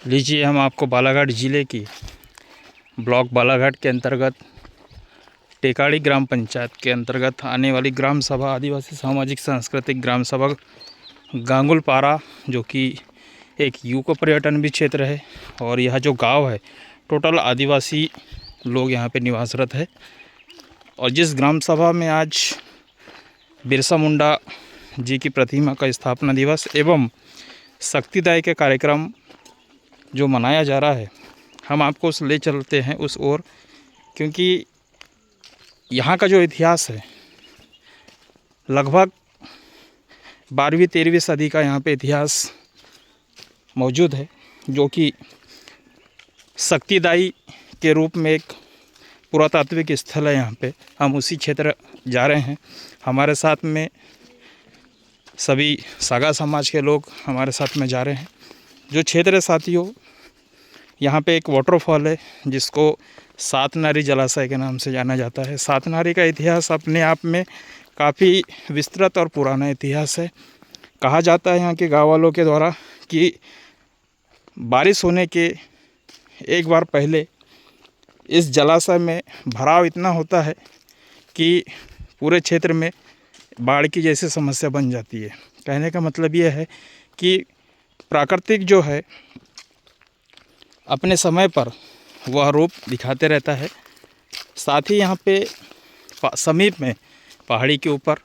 लीजिए, हम आपको बालाघाट ज़िले की ब्लॉक बालाघाट के अंतर्गत टेकाड़ी ग्राम पंचायत के अंतर्गत आने वाली ग्राम सभा आदिवासी सामाजिक सांस्कृतिक ग्राम सभा गांगुलपारा, जो कि एक यूको पर्यटन भी क्षेत्र है। और यह जो गांव है, टोटल आदिवासी लोग यहाँ पे निवासरत है। और जिस ग्राम सभा में आज बिरसा मुंडा जी की प्रतिमा का स्थापना दिवस एवं शक्तिदायी के कार्यक्रम जो मनाया जा रहा है, हम आपको उस ले चलते हैं उस ओर, क्योंकि यहाँ का जो इतिहास है लगभग 12वीं-13वीं सदी का यहाँ पे इतिहास मौजूद है, जो कि शक्तिदायी के रूप में एक पुरातात्विक स्थल है। यहाँ पे हम उसी क्षेत्र जा रहे हैं। हमारे साथ में सभी सागा समाज के लोग हमारे साथ में जा रहे हैं। जो क्षेत्र है साथियों, यहाँ पे एक वाटरफॉल है जिसको सात नारी जलाशय के नाम से जाना जाता है। सात नारी का इतिहास अपने आप में काफ़ी विस्तृत और पुराना इतिहास है। कहा जाता है यहाँ के गाँव वालों के द्वारा कि बारिश होने के एक बार पहले इस जलाशय में भराव इतना होता है कि पूरे क्षेत्र में बाढ़ की जैसी समस्या बन जाती है। कहने का मतलब यह है कि प्राकृतिक जो है अपने समय पर वह रूप दिखाते रहता है। साथ ही यहाँ पे समीप में पहाड़ी के ऊपर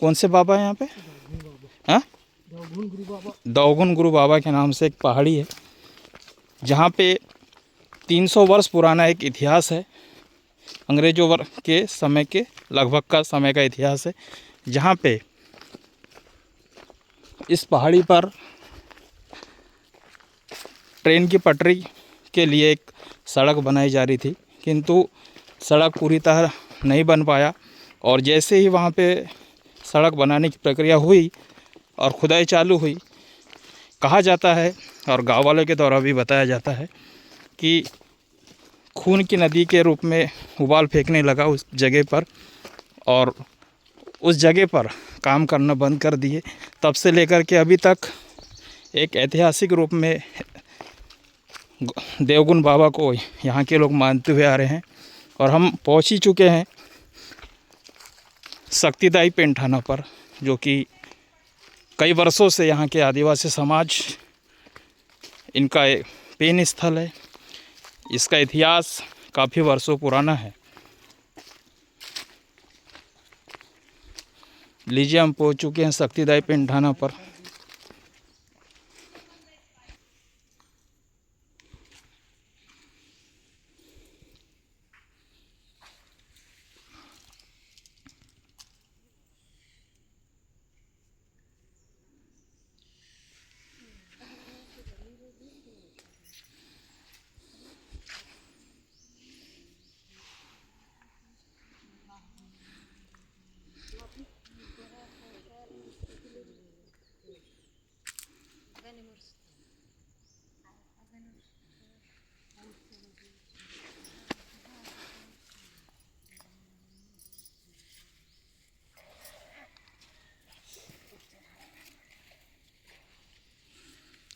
कौन से बाबा है यहाँ पे? हाँ, दौगुन गुरु बाबा के नाम से एक पहाड़ी है, जहाँ पे 300 वर्ष पुराना एक इतिहास है। अंग्रेजों के समय के लगभग का समय का इतिहास है, जहाँ पे इस पहाड़ी पर ट्रेन की पटरी के लिए एक सड़क बनाई जा रही थी, किंतु सड़क पूरी तरह नहीं बन पाया। और जैसे ही वहाँ पे सड़क बनाने की प्रक्रिया हुई और खुदाई चालू हुई, कहा जाता है और गाँव वालों के द्वारा भी बताया जाता है कि खून की नदी के रूप में उबाल फेंकने लगा उस जगह पर, और उस जगह पर काम करना बंद कर दिए। तब से लेकर के अभी तक एक ऐतिहासिक रूप में देवगुन बाबा को यहाँ के लोग मानते हुए आ रहे हैं। और हम पहुँच ही चुके हैं शक्तिदायी पेंठाना पर, जो कि कई वर्षों से यहाँ के आदिवासी समाज इनका पेन स्थल है। इसका इतिहास काफ़ी वर्षों पुराना है। लीजिए, हम पहुँच चुके हैं शक्तिदायी पेंठाना पर।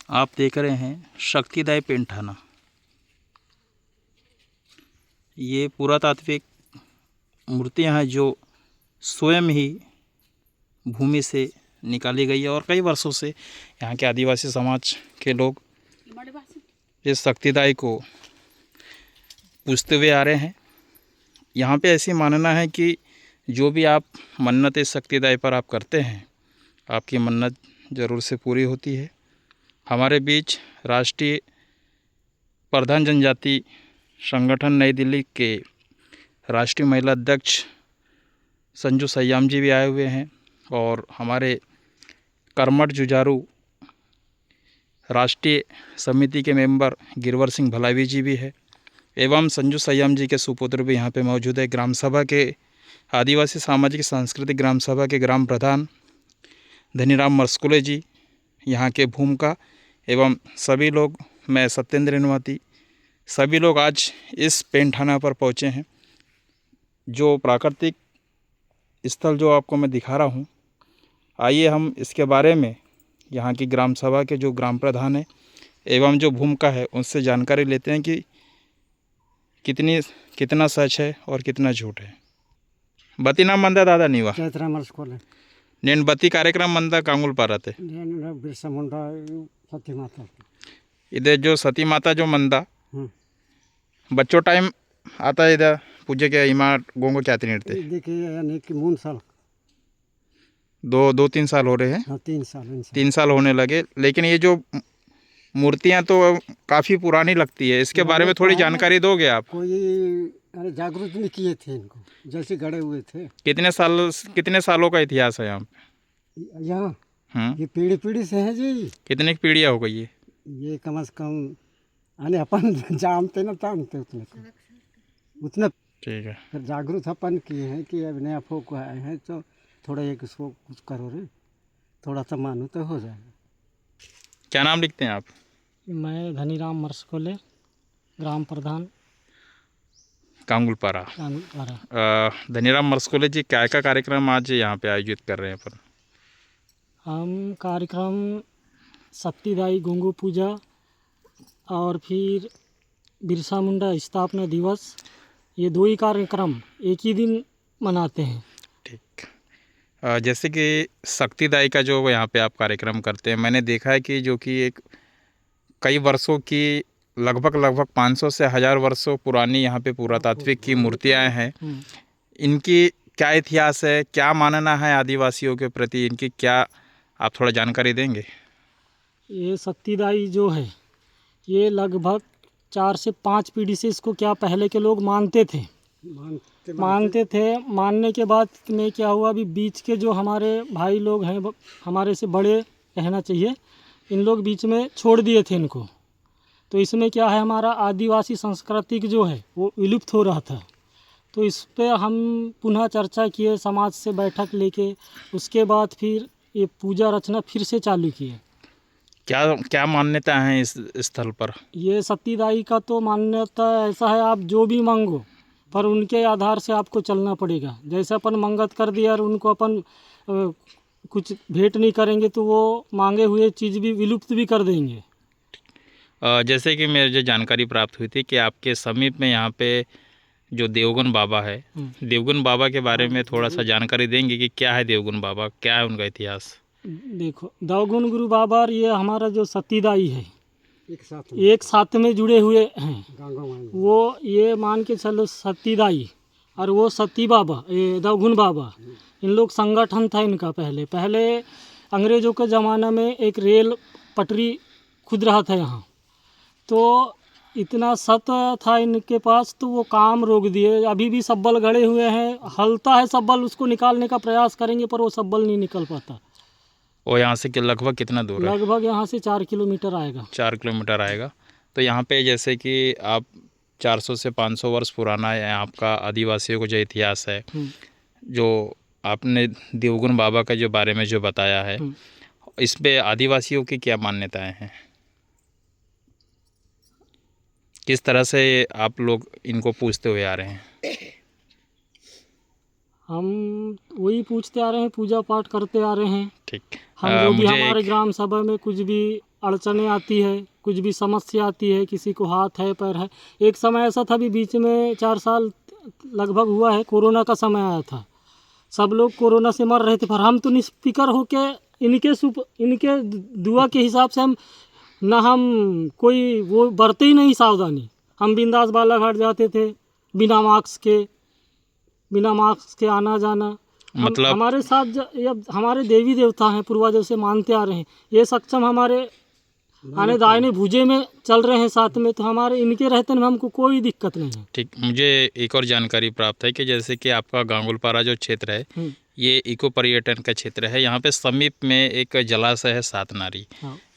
आप देख रहे हैं शक्तिदायी पेंठाना। ये पुरातात्विक मूर्तियाँ हैं जो स्वयं ही भूमि से निकाली गई है, और कई वर्षों से यहाँ के आदिवासी समाज के लोग इस शक्तिदायी को पूजते हुए आ रहे हैं। यहाँ पे ऐसी मानना है कि जो भी आप मन्नत इस शक्तिदायी पर आप करते हैं, आपकी मन्नत ज़रूर से पूरी होती है। हमारे बीच राष्ट्रीय प्रधान जनजाति संगठन नई दिल्ली के राष्ट्रीय महिला अध्यक्ष संजू सयाम जी भी आए हुए हैं, और हमारे कर्मठ जुझारू राष्ट्रीय समिति के मेंबर गिरवर सिंह भलावी जी भी है, एवं संजू सयाम जी के सुपुत्र भी यहाँ पे मौजूद है। ग्राम सभा के आदिवासी सामाजिक सांस्कृतिक ग्राम सभा के ग्राम प्रधान धनीराम मस्कुले जी यहाँ के भूमिका, एवं सभी लोग, मैं सत्येंद्र निवाती, सभी लोग आज इस पेंठाना पर पहुँचे हैं। जो प्राकृतिक स्थल जो आपको मैं दिखा रहा हूँ, आइए हम इसके बारे में यहाँ की ग्राम सभा के जो ग्राम प्रधान है एवं जो भूमिका है उनसे जानकारी लेते हैं कि कितना सच है और कितना झूठ है. बतीना मंदा दादा नीवा चैत्रा मर्स्कोले నేను బతి కార్యక్రम मंदा कांगुल पारते నేను బిర్సా ముండా సత్య మాత इधर जो सती माता जो मंदा बच्चों टाइम आता है इधर पूजे के इमा गोंगो क्या तीनते देखिए यानी कि 3 साल 2-3 साल हो रहे हैं. हाँ 3 साल 3 साल होने लगे. लेकिन ये जो मूर्तियाँ तो काफ़ी पुरानी लगती है, इसके बारे में थोड़ी जानकारी दोगे आप? कोई अरे जागरूक नहीं किए थे इनको, जैसे गड़े हुए थे. कितने सालों का इतिहास है यहाँ पे? यहाँ ये पीढ़ी पीढ़ी से है जी. कितनी पीढ़ियाँ हो गई है? ये कम से कम यानी अपन जानते ना जानते उतना ठीक है. फिर जागरूक अपन किए हैं कि अब नया फोक आए हैं तो थोड़ा एक उसको कुछ करो रे, थोड़ा सा मानो तो हो जाएगा. क्या नाम लिखते हैं आप? मैं धनीराम मर्स्कोले, ग्राम प्रधान कांगुलपारा. धनीराम मर्स्कोले जी, क्या का कार्यक्रम आज यहाँ पे आयोजित कर रहे हैं अपन? हम कार्यक्रम सतीदाई गोंगू पूजा और फिर बिरसा मुंडा स्थापना दिवस, ये 2 ही कार्यक्रम एक ही दिन मनाते हैं. ठीक. जैसे कि शक्तिदाई का जो यहाँ पे आप कार्यक्रम करते हैं, मैंने देखा है कि जो कि एक कई वर्षों की लगभग 500 से 1000 वर्षों पुरानी यहाँ पे पुरातात्विक की मूर्तियाँ हैं. इनकी क्या इतिहास है, क्या मानना है आदिवासियों के प्रति, इनकी क्या आप थोड़ा जानकारी देंगे? ये सतीदाई जो है ये लगभग 4 से 5 पीढ़ी से इसको क्या पहले के लोग मानते थे. मानने के बाद में क्या हुआ, अभी बीच के जो हमारे भाई लोग हैं, हमारे से बड़े कहना चाहिए, इन लोग बीच में छोड़ दिए थे इनको. तो इसमें क्या है, हमारा आदिवासी सांस्कृतिक जो है वो विलुप्त हो रहा था. तो इस पे हम पुनः चर्चा किए, समाज से बैठक लेके, उसके बाद फिर ये पूजा रचना फिर से चालू किए. क्या मान्यता है इस स्थल पर? ये सतीदाई का तो मान्यता ऐसा है, आप जो भी मांगो पर उनके आधार से आपको चलना पड़ेगा. जैसे अपन मंगत कर दिया और उनको अपन कुछ भेंट नहीं करेंगे तो वो मांगे हुए चीज़ भी विलुप्त भी कर देंगे. जैसे कि मेरे जो जानकारी प्राप्त हुई थी कि आपके समीप में यहाँ पे जो देवगन बाबा है, देवगन बाबा के बारे में थोड़ा सा जानकारी देंगे कि क्या है देवगन बाबा, क्या है उनका इतिहास? देखो, देवगन गुरु बाबा और ये हमारा जो सतीदाई है एक साथ में जुड़े हुए हैं. वो ये मान के चलो सतीदाई और वो सती बाबा, ये देवगन बाबा, इन लोग संगठन था इनका. पहले अंग्रेज़ों के ज़माना में एक रेल पटरी खुद रहा था यहाँ, तो इतना सत था इनके पास तो वो काम रोक दिए. अभी भी सब्बल गड़े हुए हैं, हलता है सब्बल, उसको निकालने का प्रयास करेंगे पर वो सब्बल नहीं निकल पाता. और यहाँ से लगभग कितना दूर है? लगभग यहाँ से 4 किलोमीटर आएगा. 4 किलोमीटर आएगा. तो यहाँ पे जैसे कि आप 400 से 500 वर्ष पुराना है आपका आदिवासियों को जो इतिहास है, जो आपने देवगन बाबा का जो बारे में जो बताया है, इस पे आदिवासियों की क्या मान्यताएं हैं? किस तरह से आप लोग इनको पूछते हुए आ रहे हैं? हम वही पूछते आ रहे हैं, पूजा पाठ करते आ रहे हैं. ठीक. हम जो भी हमारे ग्राम सभा में कुछ भी अड़चने आती है, कुछ भी समस्या आती है, किसी को हाथ है पैर है. एक समय ऐसा था भी बीच में 4 साल लगभग हुआ है, कोरोना का समय आया था. सब लोग कोरोना से मर रहे थे, पर हम तो निष्फिक्र होके इनके दुआ के हिसाब से हम कोई वो बरते ही नहीं सावधानी. हम बिंदास बालाघाट जाते थे बिना मास्क के आना जाना. मतलब हमारे साथ हमारे देवी देवता हैं, पूर्वजों से मानते आ रहे हैं. ये सक्षम हमारे आने दाहिने भुजे में चल रहे हैं साथ में, तो हमारे इनके रहते में हमको कोई दिक्कत नहीं है. ठीक. मुझे एक और जानकारी प्राप्त है कि जैसे कि आपका गांगुलपारा जो क्षेत्र है ये इको पर्यटन का क्षेत्र है. यहाँ पे समीप में एक जलाशय है सातनारी.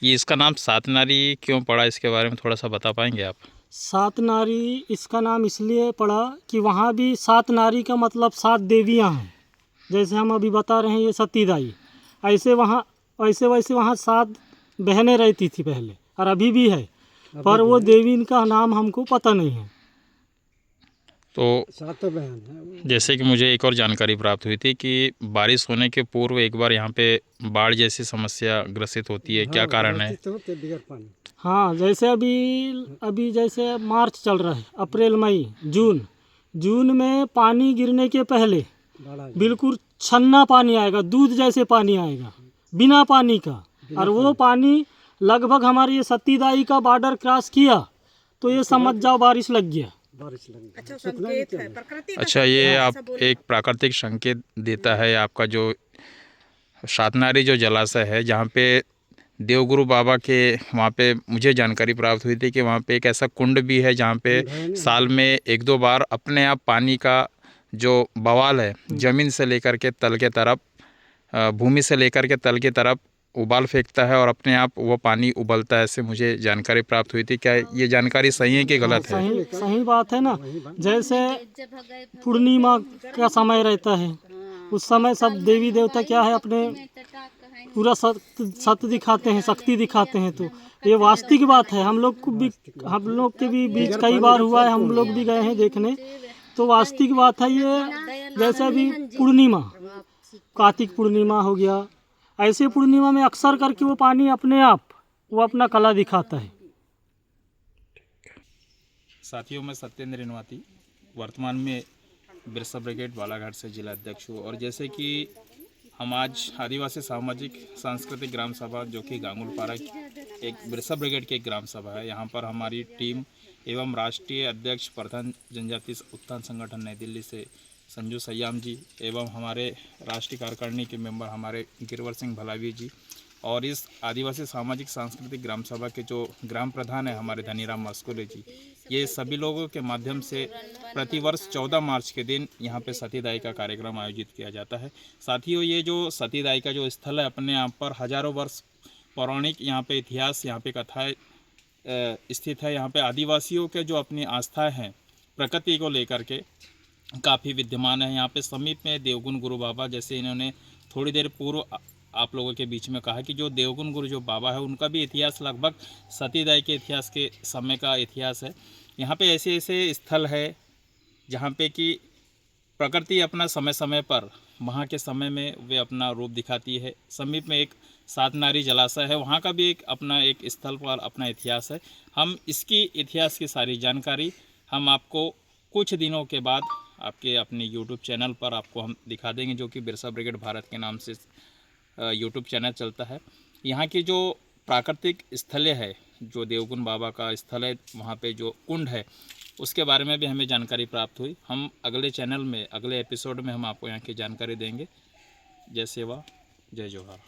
ये इसका नाम सातनारी क्यों पड़ा, इसके बारे में थोड़ा सा बता पाएंगे आप? सातनारी इसका नाम इसलिए पड़ा कि वहाँ भी 7 नारी का मतलब 7 देवियाँ हैं. जैसे हम अभी बता रहे हैं ये सतीदाई, ऐसे वैसे वहाँ 7 बहनें रहती थी पहले और अभी भी है, पर वो देवी इनका नाम हमको पता नहीं है. तो सातों बहन है। जैसे कि मुझे एक और जानकारी प्राप्त हुई थी कि बारिश होने के पूर्व एक बार यहाँ पे बाढ़ जैसी समस्या ग्रसित होती है, क्या हाँ, कारण है? तो होते बगैर पानी। हाँ, जैसे अभी जैसे मार्च चल रहा है, अप्रैल मई जून में पानी गिरने के पहले बाढ़ आ जाए। बिल्कुल छन्ना पानी आएगा, दूध जैसे पानी आएगा बिना पानी का। और वो पानी लगभग हमारे ये सत्तीदाई का बॉर्डर क्रॉस किया तो ये समझ जाओ बारिश लग गया। बारिश लग गई। अच्छा, संकेत है प्रकृति का अच्छा, ये संकेत, आप ऐसा बोलो। एक प्राकृतिक संकेत देता है आपका जो सातनारी जो जलाशय है, जहाँ पे देवगुरु बाबा के वहाँ पे मुझे जानकारी प्राप्त हुई थी कि वहाँ पे एक ऐसा कुंड भी है जहाँ पे साल में एक दो बार अपने आप पानी का जो बवाल है ज़मीन से लेकर के तल के तरफ, भूमि से लेकर के तल की तरफ उबाल फेंकता है और अपने आप वो पानी उबलता है, ऐसे मुझे जानकारी प्राप्त हुई थी। क्या ये जानकारी सही है कि गलत है? सही बात है ना। जैसे पूर्णिमा का समय रहता है, उस समय सब देवी देवता क्या है अपने पूरा सत्य दिखाते हैं, शक्ति दिखाते हैं। तो ये वास्तविक बात है। हम लोग के भी बीच कई बार हुआ है, हम लोग भी गए हैं देखने, तो वास्तविक बात है ये। जैसे अभी पूर्णिमा, कार्तिक पूर्णिमा हो गया, ऐसे पूर्णिमा में अक्सर करके वो पानी अपने आप वो अपना कला दिखाता है। साथियों, मैं सत्येंद्र इनवाती वर्तमान में बिरसा ब्रिगेड बालाघाट से जिला अध्यक्ष हूँ। और जैसे कि हम आज आदिवासी सामाजिक सांस्कृतिक ग्राम सभा जो कि गांगुलपारा एक बिरसा ब्रिगेड की एक ग्राम सभा है, यहाँ पर हमारी टीम एवं राष्ट्रीय अध्यक्ष प्रधान जनजाति उत्थान संगठन नई दिल्ली से संजू सयाम जी एवं हमारे राष्ट्रीय कार्यकारिणी के मेंबर हमारे गिरवर सिंह भलावी जी और इस आदिवासी सामाजिक सांस्कृतिक ग्राम सभा के जो ग्राम प्रधान है हमारे धनीराम मस्कुले जी, ये सभी लोगों के माध्यम से प्रतिवर्ष 14 मार्च के दिन यहाँ पे सतीदाई का कार्यक्रम आयोजित किया जाता है। साथियों, ये जो सतीदाई का जो स्थल है अपने आप पर हजारों वर्ष पौराणिक यहाँ पे इतिहास, यहाँ पे कथाएँ स्थित है। यहाँ पे आदिवासियों के जो अपनी आस्थाएँ हैं प्रकृति को लेकर के काफ़ी विद्यमान है। यहाँ पे समीप में देवगुण गुरु बाबा, जैसे इन्होंने थोड़ी देर पूर्व आप लोगों के बीच में कहा कि जो देवगुण गुरु जो बाबा है उनका भी इतिहास लगभग सतीदाई के इतिहास के समय का इतिहास है। यहाँ पे ऐसे ऐसे स्थल है जहाँ पे कि प्रकृति अपना समय समय पर वहाँ के समय में वे अपना रूप दिखाती है। समीप में एक सातनारी जलाशय है, वहाँ का भी एक अपना एक स्थल पर अपना इतिहास है। हम इसकी इतिहास की सारी जानकारी हम आपको कुछ दिनों के बाद आपके अपने यूट्यूब चैनल पर आपको हम दिखा देंगे, जो कि बिरसा ब्रिगेड भारत के नाम से यूट्यूब चैनल चलता है। यहाँ की जो प्राकृतिक स्थलें है, जो देवगुण बाबा का स्थल है, वहाँ पे जो कुंड है, उसके बारे में भी हमें जानकारी प्राप्त हुई। हम अगले चैनल में अगले एपिसोड में हम आपको यहाँ की जानकारी देंगे। जय सेवा, जय जोहार।